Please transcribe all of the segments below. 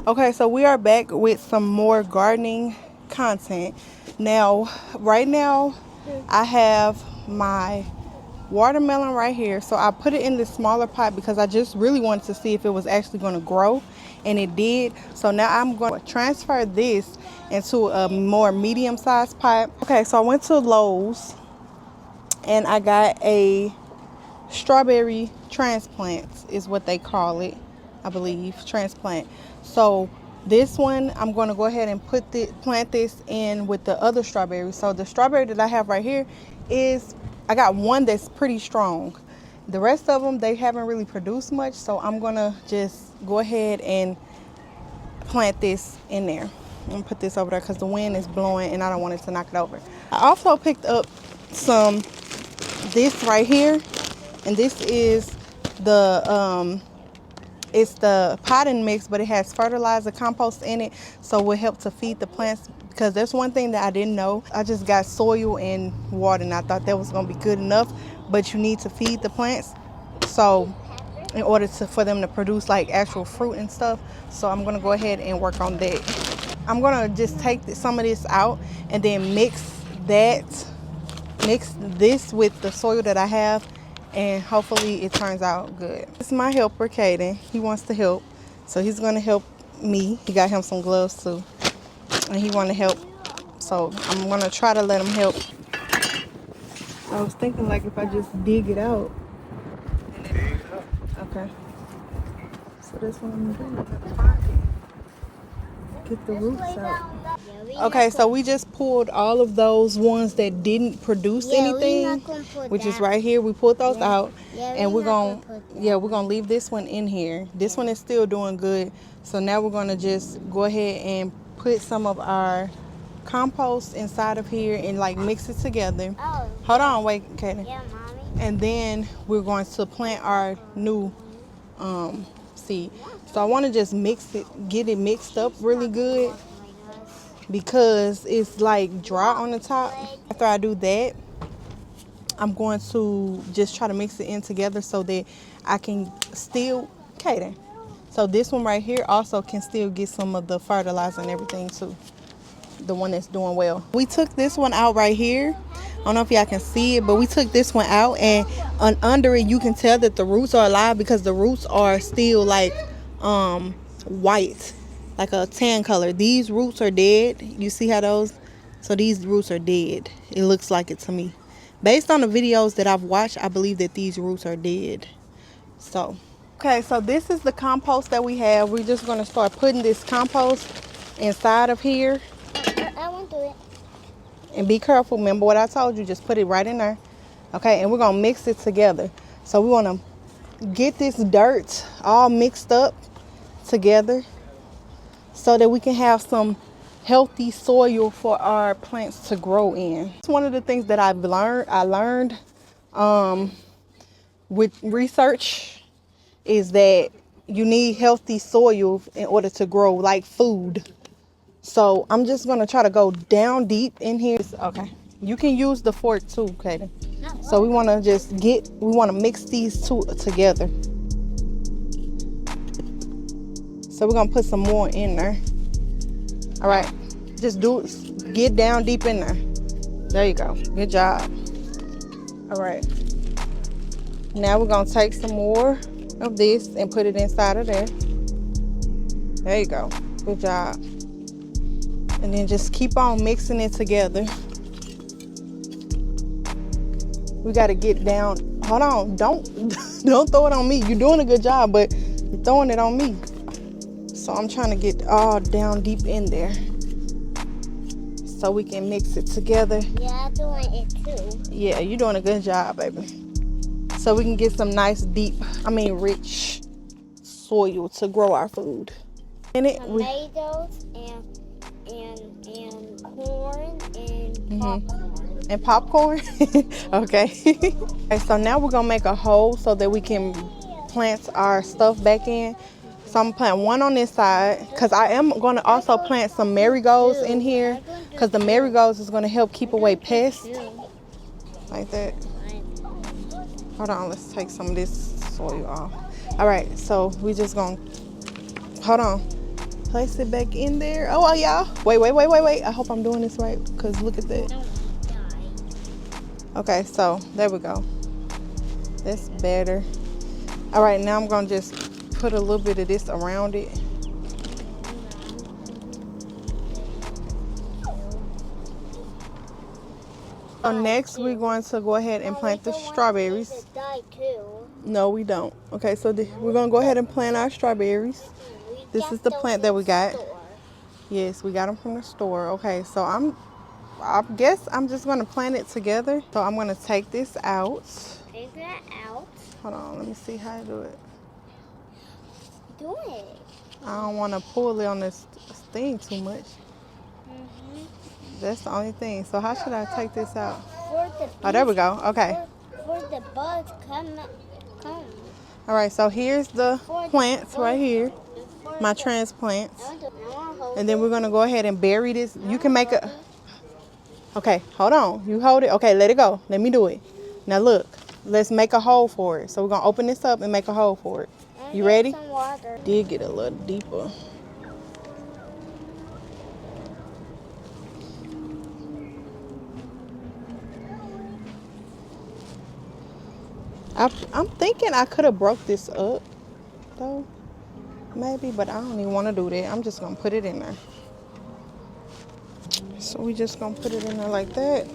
Okay, so we are back with some more gardening content. Now, right now, I have my watermelon right here. So I put it in this smaller pot because I just really wanted to see if it was actually going to grow, and it did. So now I'm going to transfer this into a more medium-sized pot. Okay, so I went to Lowe's and I got a strawberry transplant is what they call it, I believe, transplant. So this one I'm going to go ahead and plant this in with the other strawberry. So the strawberry that I have right here is, I got one that's pretty strong. The rest of them, they haven't really produced much, so I'm going to just go ahead and plant this in there. I'm going to put this over there because the wind is blowing and I don't want it to knock it over. I also picked up some this right here, and this is the it's the potting mix, but it has fertilizer compost in it, so it will help to feed the plants. Because there's one thing that I didn't know. I just got soil and water and I thought that was going to be good enough, but you need to feed the plants, so in order for them to produce like actual fruit and stuff. So I'm going to go ahead and work on that. I'm going to just take some of this out and then mix this with the soil that I have, and hopefully it turns out good. This is my helper, Kaden. He wants to help, so he's going to help me. He got him some gloves too, and he want to help, so I'm going to try to let him help. I was thinking like if I just dig it out. Okay. So that's what I'm doing. Get the roots out. Okay, so we just pulled all of those ones that didn't produce anything, which is right here. We pulled those out, and we're gonna leave this one in here. This one is still doing good. So now we're gonna just go ahead and put some of our compost inside of here and like mix it together. Hold on, wait, Kaden. Yeah, mommy. And then we're going to plant our new seed. So I want to just get it mixed up really good, because it's like dry on the top. After I do that, I'm going to just try to mix it in together so that I can still, Kaden. So this one right here also can still get some of the fertilizer and everything too. The one that's doing well. We took this one out right here. I don't know if y'all can see it, but we took this one out, and under it you can tell that the roots are alive because the roots are still like white, like a tan color. These roots are dead. You see how those? So these roots are dead. It looks like it to me. Based on the videos that I've watched, I believe that these roots are dead. So, okay, so this is the compost that we have. We're just going to start putting this compost inside of here. I won't do it. And be careful. Remember what I told you. Just put it right in there. Okay, and we're going to mix it together. So we want to get this dirt all mixed up together so that we can have some healthy soil for our plants to grow in. It's one of the things that I learned with research is that you need healthy soil in order to grow, like food. So I'm just going to try to go down deep in here. Okay. You can use the fork too, Kaden. So we want to mix these two together. So we're going to put some more in there. All right. Just get down deep in there. There you go. Good job. All right. Now we're going to take some more of this and put it inside of there. There you go. Good job. And then just keep on mixing it together. We got to get down. Hold on. Don't throw it on me. You're doing a good job, but you're throwing it on me. So I'm trying to get all down deep in there so we can mix it together. Yeah, I'm doing it too. Yeah, you're doing a good job, baby. So we can get some nice rich soil to grow our food. Tomatoes and corn and popcorn. And popcorn? Okay. Okay. So now we're going to make a hole so that we can plant our stuff back in. So I'm going to plant one on this side because I am going to also plant some marigolds in here because the marigolds is going to help keep away pests. Like that. Hold on. Let's take some of this soil off. All right. So we just going to, hold on. Place it back in there. Oh, y'all. Wait. I hope I'm doing this right, because look at that. Don't die. Okay, so there we go. That's better. All right, now I'm gonna just put a little bit of this around it. So next we're going to go ahead and plant the strawberries. To die too. No, we don't. Okay, so we're gonna go ahead and plant our strawberries. This is the plant that we got. Yes, we got them from the store. Okay, so I guess I'm just gonna plant it together. So I'm gonna take this out. Take that out. Hold on, let me see how to do it. Do it. I don't want to pull it on this thing too much. That's the only thing. So how should I take this out? Oh, there we go. Okay. For the bugs come. All right, so here's the plants right here, my transplants. And then we're gonna go ahead and bury this. You can make a, okay, hold on. You hold it. Okay, let it go. Let me do it. Now look, let's make a hole for it. So we're gonna open this up and make a hole for it. You ready? Did get a little deeper. I'm thinking I could have broke this up though, maybe, but I don't even want to do that. I'm just gonna put it in there. So we just gonna put it in there like that.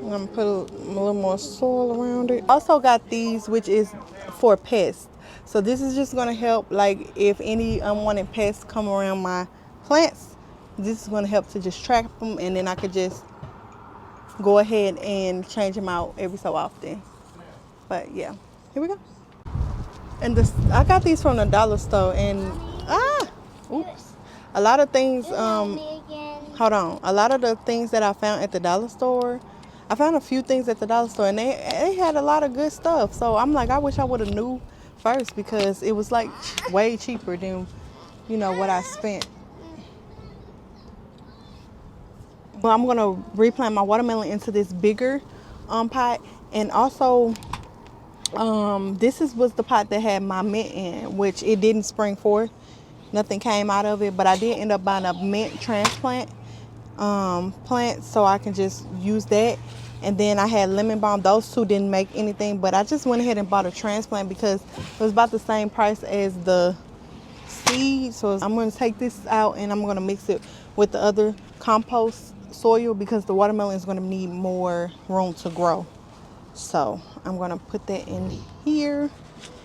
I'm gonna put a little more soil around it. Also got these, which is for pests. So this is just gonna help, like if any unwanted pests come around my plants, this is gonna help to just trap them, and then I could just go ahead and change them out every so often. But yeah, here we go. And this, I got these from the dollar store, and oops, a lot of things. Hold on, a lot of the things that I found at the dollar store, I found a few things at the dollar store, and they had a lot of good stuff. So I'm like, I wish I would have knew first, because it was like way cheaper than, you know, what I spent. But I'm gonna replant my watermelon into this bigger pot, and also. This was the pot that had my mint in, which it didn't spring forth. Nothing came out of it, but I did end up buying a mint transplant plant, so I can just use that. And then I had lemon balm. Those two didn't make anything, but I just went ahead and bought a transplant because it was about the same price as the seed. So I'm going to take this out and I'm going to mix it with the other compost soil, because the watermelon is going to need more room to grow. So I'm gonna put that in here.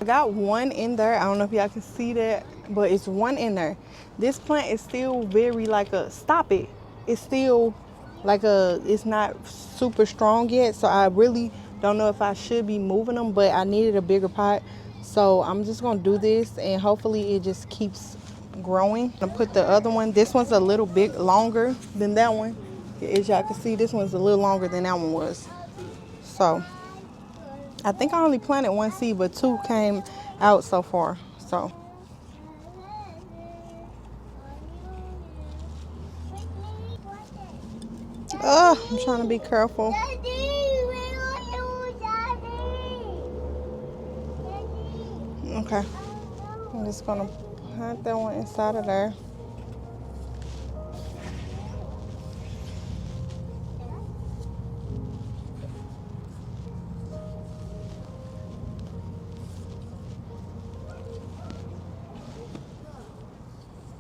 I got one in there. I don't know if y'all can see that, but it's one in there. This plant is still very like a, stop it. It's still like a, it's not super strong yet. So I really don't know if I should be moving them, but I needed a bigger pot. So I'm just gonna do this, and hopefully it just keeps growing. I'm gonna put the other one. This one's a little bit longer than that one. As y'all can see, this one's a little longer than that one was. So I think I only planted one seed, but two came out so far. So I'm trying to be careful. Okay, I'm just gonna put that one inside of there.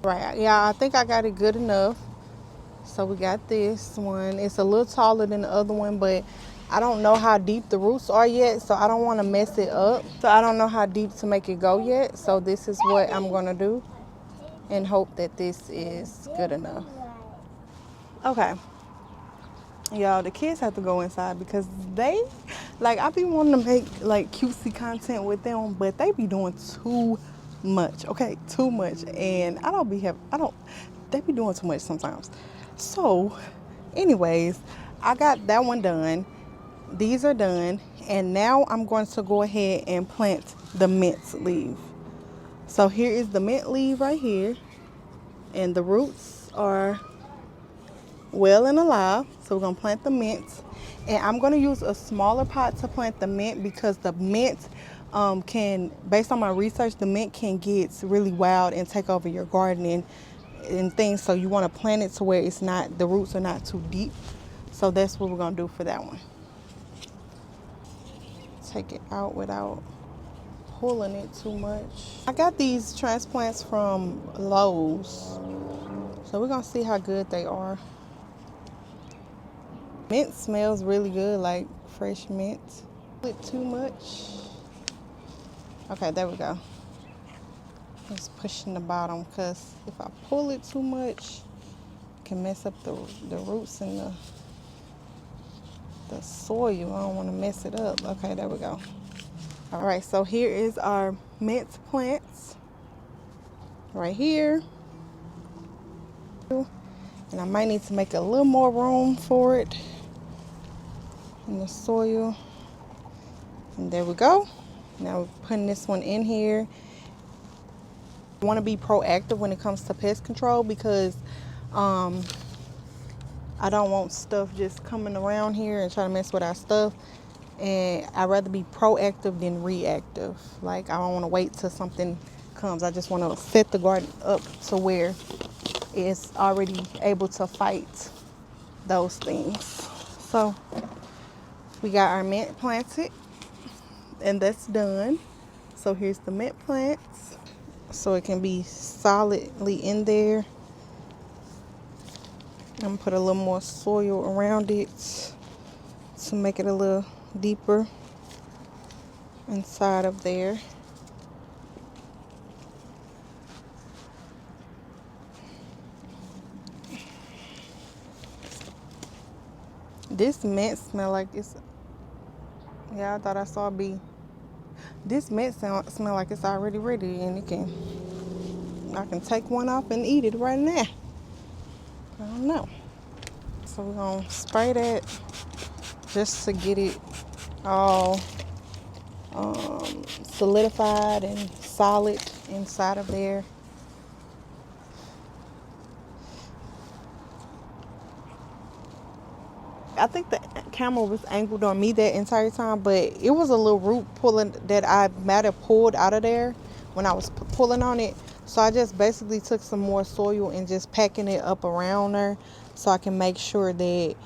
Right, yeah, I think I got it good enough. So we got this one. It's a little taller than the other one, but I don't know how deep the roots are yet, so I don't want to mess it up. So I don't know how deep to make it go yet. So this is what I'm gonna do, and hope that this is good enough. Okay, y'all, the kids have to go inside because they, like, I be wanting to make like cutesy content with them, but they be doing too much. Okay, too much, and they be doing too much sometimes. So anyways, I got that one done. These are done, and now I'm going to go ahead and plant the mint leaf. So here is the mint leaf right here, and the roots are well and alive. So we're gonna plant the mint, and I'm gonna use a smaller pot to plant the mint because the mint can, based on my research, the mint can get really wild and take over your garden and things. So you want to plant it to where it's not, the roots are not too deep. So that's what we're gonna do for that one. Take it out without pulling it too much. I got these transplants from Lowe's, so we're gonna see how good they are. Mint smells really good, like fresh mint. It too much. Okay, there we go. Just pushing the bottom, because if I pull it too much, it can mess up the roots and the soil. I don't want to mess it up. Okay, there we go. All right, so here is our mint plants right here. And I might need to make a little more room for it in the soil. And there we go. Now we're putting this one in here. I want to be proactive when it comes to pest control, because I don't want stuff just coming around here and trying to mess with our stuff. And I'd rather be proactive than reactive. Like, I don't want to wait till something comes. I just want to set the garden up to where it's already able to fight those things. So we got our mint planted, and that's done. So here's the mint plants, so it can be solidly in there. I'm gonna put a little more soil around it to make it a little deeper inside of there. This mint smell like it's, yeah, I thought I saw a bee. This mint smell like it's already ready, and I can take one off and eat it right now. I don't know. So we're gonna spray that just to get it all solidified and solid inside of there. I think the camera was angled on me that entire time, but it was a little root pulling that I might have pulled out of there when I was pulling on it. So I just basically took some more soil and just packing it up around there, so I can make sure that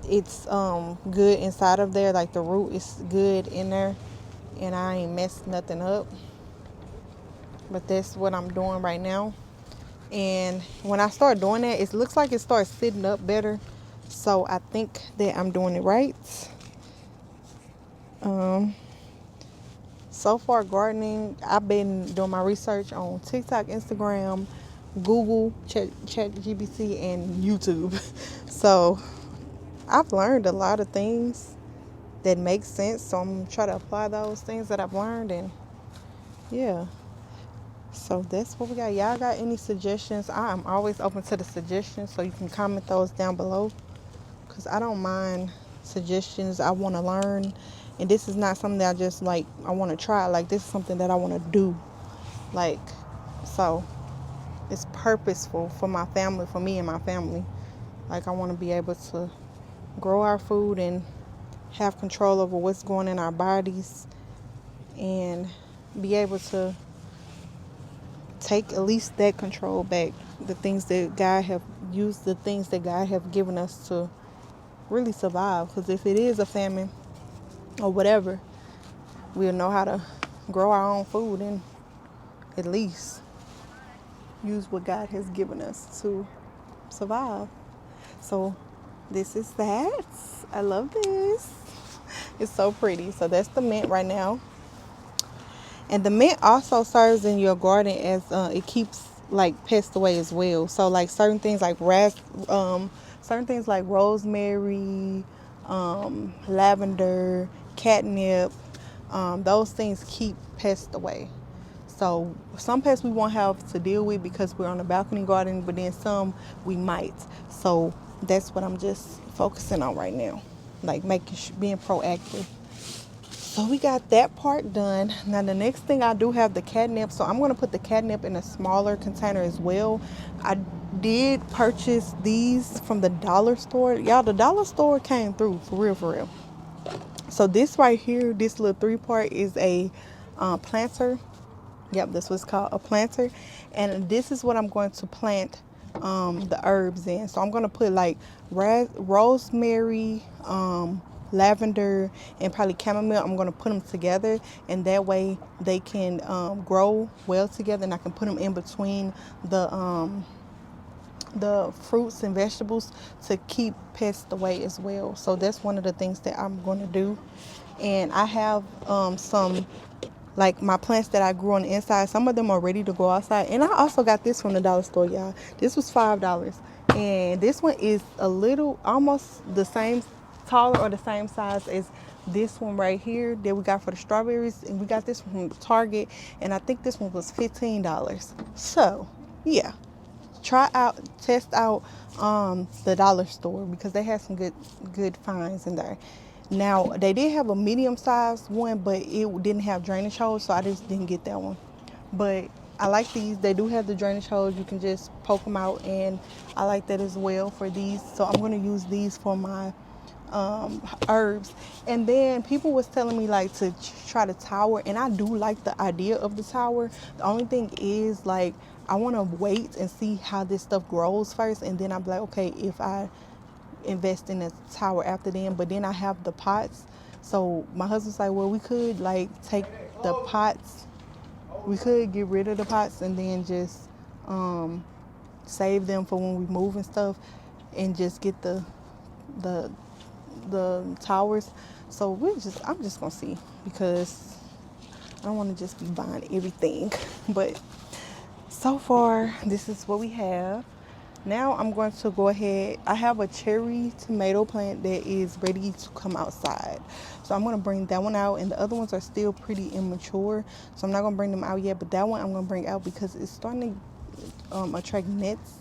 it's good inside of there, like the root is good in there and I ain't messed nothing up. But that's what I'm doing right now. And when I start doing that, it looks like it starts sitting up better. So I think that I'm doing it right. So far gardening, I've been doing my research on TikTok, Instagram, Google, ChatGPT, and YouTube. So I've learned a lot of things that make sense. So I'm trying to apply those things that I've learned, and yeah. So that's what we got. Y'all got any suggestions? I am always open to the suggestions, so you can comment those down below, because I don't mind suggestions. I want to learn, and this is not something that I just like I want to try. Like, this is something that I want to do, like, so it's purposeful for my family, for me and my family. Like, I want to be able to grow our food and have control over what's going in our bodies, and be able to take at least that control back. The things that God have used, the things that God have given us to really survive. Because if it is a famine or whatever, we'll know how to grow our own food and at least use what God has given us to survive. So this is that. I love this. It's so pretty. So that's the mint right now. And the mint also serves in your garden as it keeps like pests away as well. So like certain things like rosemary, lavender, catnip, those things keep pests away. So some pests we won't have to deal with because we're on a balcony garden, but then some we might. So that's what I'm just focusing on right now, like being proactive. So we got that part done. Now the next thing, I do have the catnip. So I'm going to put the catnip in a smaller container as well. I did purchase these from the dollar store. Y'all, the dollar store came through for real, for real. So this right here, this little 3-part is a planter. Yep, this was called a planter. And this is what I'm going to plant the herbs in. So I'm going to put like rosemary, lavender, and probably chamomile. I'm going to put them together, and that way they can grow well together, and I can put them in between the fruits and vegetables to keep pests away as well. So that's one of the things that I'm going to do. And I have some, like, my plants that I grew on the inside. Some of them are ready to go outside. And I also got this from the dollar store, y'all. This was $5. And this one is a little, almost the same, taller or the same size as this one right here that we got for the strawberries. And we got this one from Target. And I think this one was $15. So, yeah. Try out, test out the dollar store, because they had some good finds in there. Now, they did have a medium sized one, but it didn't have drainage holes, so I just didn't get that one. But I like these. They do have the drainage holes. You can just poke them out, and I like that as well for these. So I'm going to use these for my herbs. And then people was telling me like to try the tower, and I do like the idea of the tower. The only thing is, like, I want to wait and see how this stuff grows first, and then I'm like, okay, if I invest in a tower after then. But then I have the pots, so my husband's like, well, we could like take the pots, we could get rid of the pots and then just save them for when we move and stuff, and just get the towers. So I'm just gonna see, because I don't want to just be buying everything. But so far, this is what we have. Now I'm going to go ahead. I have a cherry tomato plant that is ready to come outside. So I'm going to bring that one out, and the other ones are still pretty immature. So I'm not going to bring them out yet, but that one I'm going to bring out because it's starting to attract nets.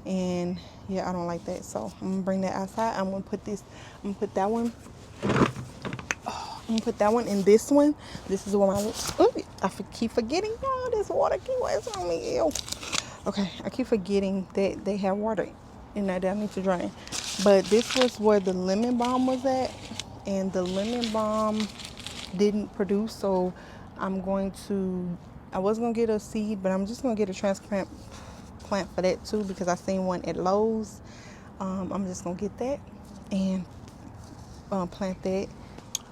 And yeah, I don't like that. So I'm going to bring that outside. I'm going to put that one. I'm going to put that one in this one. This is what I keep forgetting. Oh, this water keep wasting on me. Ew. Okay, I keep forgetting that they have water in there that I need to drain. But this was where the lemon balm was at, and the lemon balm didn't produce, so I was going to get a seed, but I'm just going to get a transplant plant for that too, because I seen one at Lowe's. I'm just going to get that and plant that.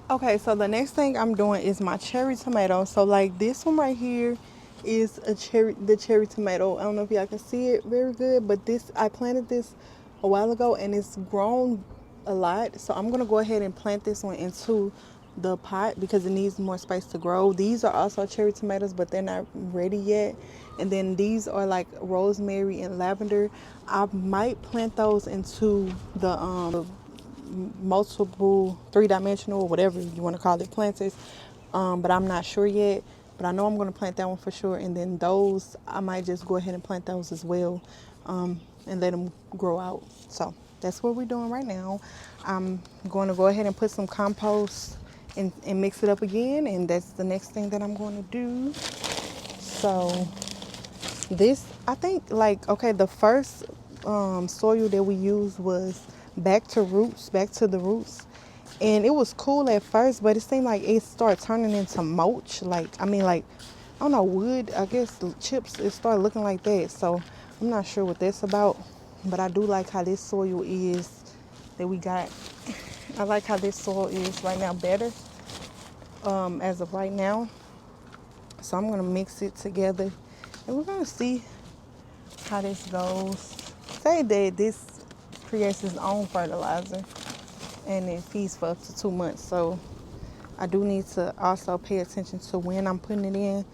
Okay, so the next thing I'm doing is my cherry tomato. So like this one right here is the cherry tomato. I don't know if y'all can see it very good, but I planted this a while ago and it's grown a lot. So I'm gonna go ahead and plant this one into the pot because it needs more space to grow. These are also cherry tomatoes, but they're not ready yet. And then these are like rosemary and lavender. I might plant those into the multiple 3-dimensional, whatever you want to call it, planters, but I'm not sure yet. But I know I'm going to plant that one for sure, and then those I might just go ahead and plant those as well, and let them grow out. So that's what we're doing right now. I'm going to go ahead and put some compost and mix it up again, and that's the next thing that I'm going to do. So this, I think, like, okay, the first soil that we used was back to the roots, and it was cool at first, but it seemed like it started turning into mulch, like, I don't know, wood, I guess, chips. It started looking like that. So I'm not sure what that's about, but I do like how this soil is that we got. I like how this soil is right now better, as of right now. So I'm gonna mix it together, and we're gonna see how this goes. Say that this creates its own fertilizer, and it feeds for up to 2 months. So I do need to also pay attention to when I'm putting it in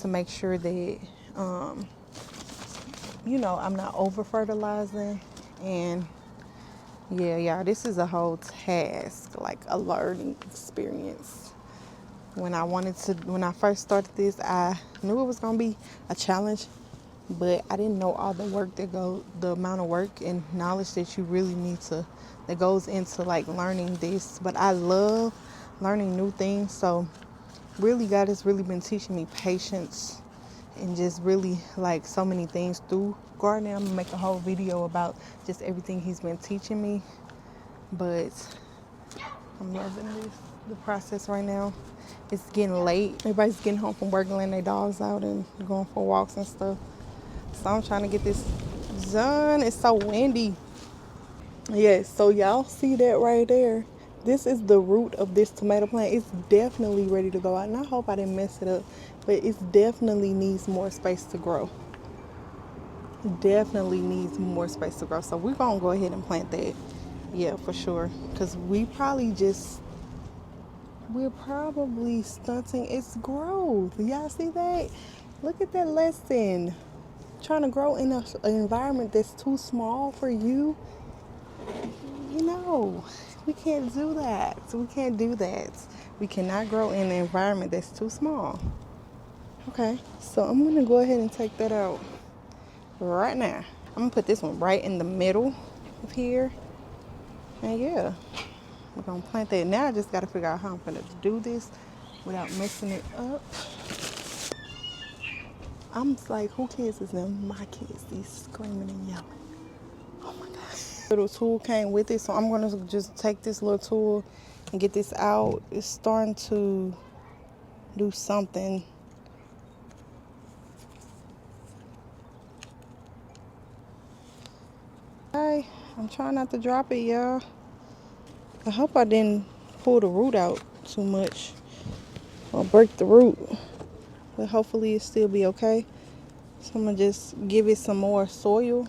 to make sure that I'm not over fertilizing. And yeah, this is a whole task, like a learning experience. When I first started this, I knew it was gonna be a challenge, but I didn't know all the amount of work and knowledge that you really need that goes into like learning this. But I love learning new things. So really, God has really been teaching me patience and just really like so many things through gardening. I'm gonna make a whole video about just everything He's been teaching me. But I'm loving this. the process right now. It's getting late. Everybody's getting home from work, letting their dogs out and going for walks and stuff. So I'm trying to get this done. It's so windy. Yes, so y'all see that right there? This is the root of this tomato plant. It's definitely ready to go out. And I hope I didn't mess it up. But it definitely needs more space to grow. Definitely needs more space to grow. So we're going to go ahead and plant that. Yeah, for sure. Because we're probably stunting its growth. Y'all see that? Look at that lesson. Trying to grow in an environment that's too small for you. You know, we can't do that. We can't do that. We cannot grow in an environment that's too small. Okay, so I'm going to go ahead and take that out right now. I'm going to put this one right in the middle of here. And yeah, we're going to plant that. Now I just got to figure out how I'm going to do this without messing it up. I'm like, who kids is them? My kids. These screaming and yelling. Oh my gosh. Little tool came with it, so I'm going to just take this little tool and get this out. It's starting to do something. Hi, I'm trying not to drop it, y'all. I hope I didn't pull the root out too much or break the root, but hopefully it still be okay. So I'm gonna just give it some more soil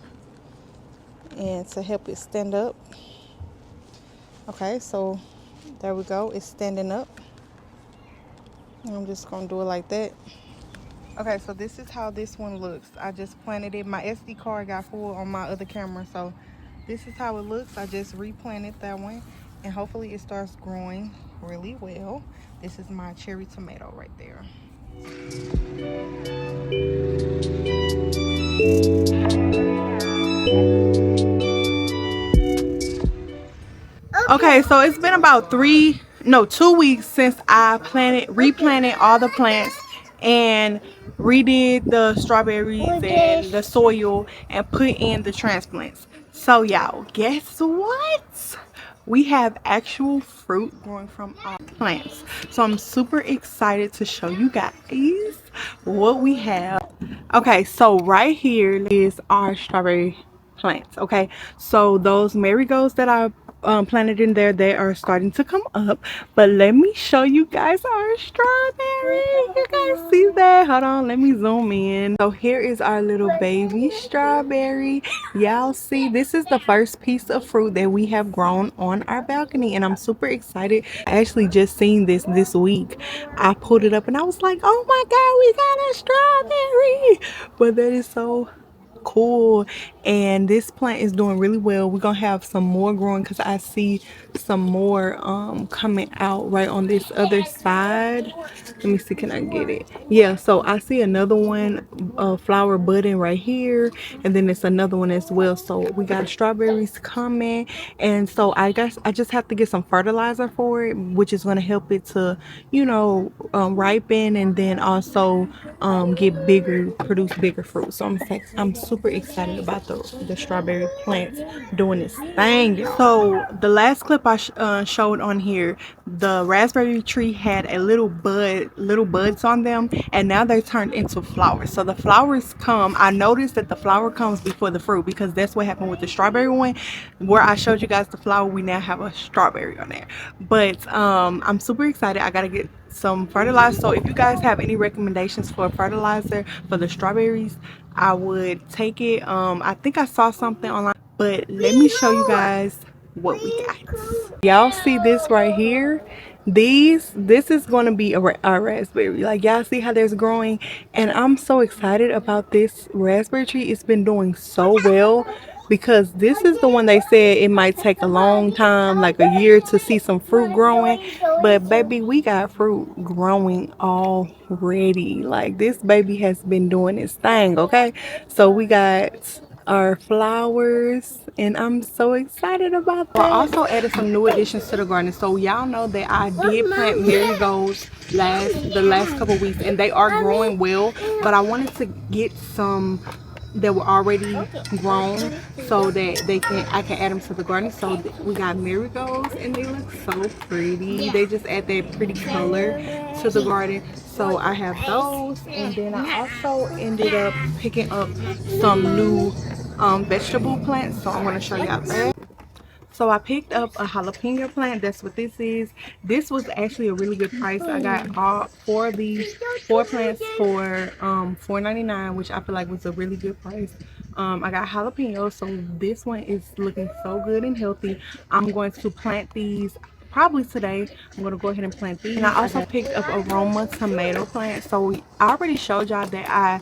and to help it stand up. Okay, so there we go. It's standing up. And I'm just gonna do it like that. Okay, so this is how this one looks. I just planted it. My SD card got full on my other camera, so this is how it looks. I just replanted that one, and hopefully it starts growing really well. This is my cherry tomato right there. Okay, so it's been about 2 weeks since I replanted all the plants and redid the strawberries and the soil and put in the transplants. So y'all, guess what? We have actual fruit growing from our plants. So I'm super excited to show you guys what we have. Okay, so right here is our strawberry plants. Okay, so those marigolds that I planted in there, they are starting to come up, but let me show you guys our strawberry. You guys see that? Hold on, let me zoom in. So here is our little baby strawberry. Y'all see, this is the first piece of fruit that we have grown on our balcony, and I'm super excited. I actually just seen this week. I pulled it up and I was like, oh my god, we got a strawberry. But that is so cool, and this plant is doing really well. We're gonna have some more growing because I see some more coming out right on this other side. Let me see, can I get it? Yeah, so I see another one flower budding right here, and then it's another one as well. So we got strawberries coming, and so I guess I just have to get some fertilizer for it, which is going to help it to, you know, ripen, and then also get bigger, produce bigger fruit. So I'm super excited about the strawberry plants doing this thing. So the last clip I showed on here, the raspberry tree had a little buds on them, and now they turned into flowers. So the flowers come, I noticed that the flower comes before the fruit, because that's what happened with the strawberry one. Where I showed you guys the flower, we now have a strawberry on there. But I'm super excited. I gotta get some fertilizer. So if you guys have any recommendations for fertilizer for the strawberries, I would take it. I think I saw something online, but let me show you guys what we got. Y'all see this right here? This is going to be a raspberry. Like, y'all see how there's growing, and I'm so excited about this raspberry tree. It's been doing so well, because this is the one they said it might take a long time, like a year, to see some fruit growing. But baby, we got fruit growing already. Like, this baby has been doing its thing. Okay, so we got our flowers, and I'm so excited about that. I also added some new additions to the garden. So y'all know that I did plant marigolds the last couple weeks, and they are growing well, but I wanted to get some that were already grown, so that I can add them to the garden. So we got marigolds, and they look so pretty. They just add that pretty color to the garden. So I have those, and then I also ended up picking up some new vegetable plants. So I'm going to show y'all that. So I picked up a jalapeno plant. That's what this is. This was actually a really good price. I got all four of these, four plants for $4.99, which I feel like was a really good price. I got jalapenos, so this one is looking so good and healthy. I'm going to plant these probably today. I'm going to go ahead and plant these. And I also picked up aroma tomato plant. So I already showed y'all that I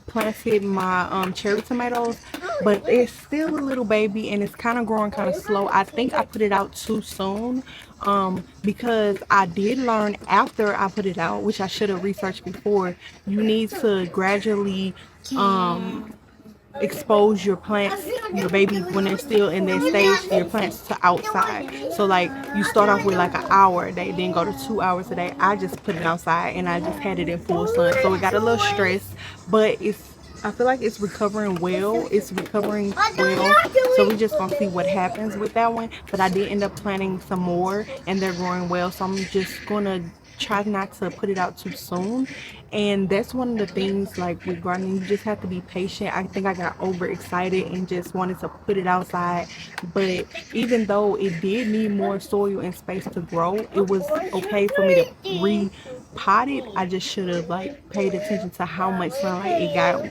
planted my cherry tomatoes, but it's still a little baby and it's kind of growing kind of slow. I think I put it out too soon, because I did learn after I put it out, which I should have researched before, you need to gradually expose your plants, your baby, when they're still in their stage, your plants to outside. So like you start off with like an hour a day, then go to 2 hours a day. I just put it outside and I just had it in full sun, so it got a little stressed, but I feel like it's recovering well. It's recovering well. So we just gonna see what happens with that one. But I did end up planting some more and they're growing well. So I'm just gonna try not to put it out too soon. And that's one of the things, like with gardening, you just have to be patient. I think I got overexcited and just wanted to put it outside, but even though it did need more soil and space to grow, it was okay for me to repot it. I just should have like paid attention to how much sunlight it got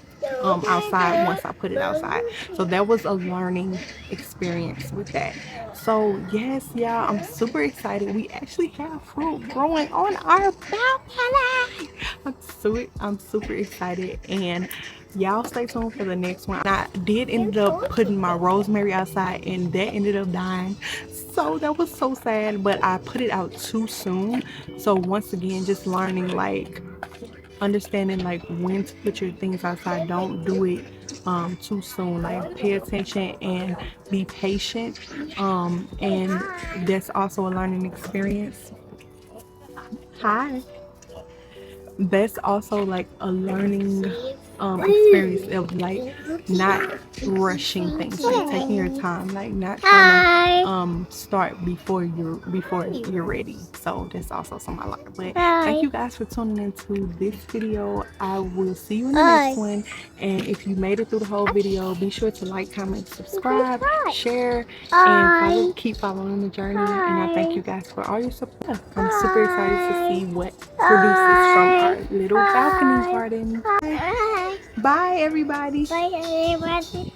outside once I put it outside. So that was a learning experience with that. So yes, y'all, I'm super excited. We actually have fruit growing on our balcony. I'm super excited, and y'all stay tuned for the next one. I did end up putting my rosemary outside and that ended up dying, so that was so sad, but I put it out too soon. So once again, just learning, like understanding like when to put your things outside. Don't do it too soon. Like pay attention and be patient, and that's also a learning experience. Hi. That's also like a learning experience of like not rushing things, like taking your time, like not trying to start before you're ready. So that's also something I like. But thank you guys for tuning into this video. I will see you in the next one, and if you made it through the whole video, be sure to like, comment, subscribe, share, and keep following the journey. And I thank you guys for all your support. I'm super excited to see what produces from our little balcony garden. Bye everybody. Bye everybody.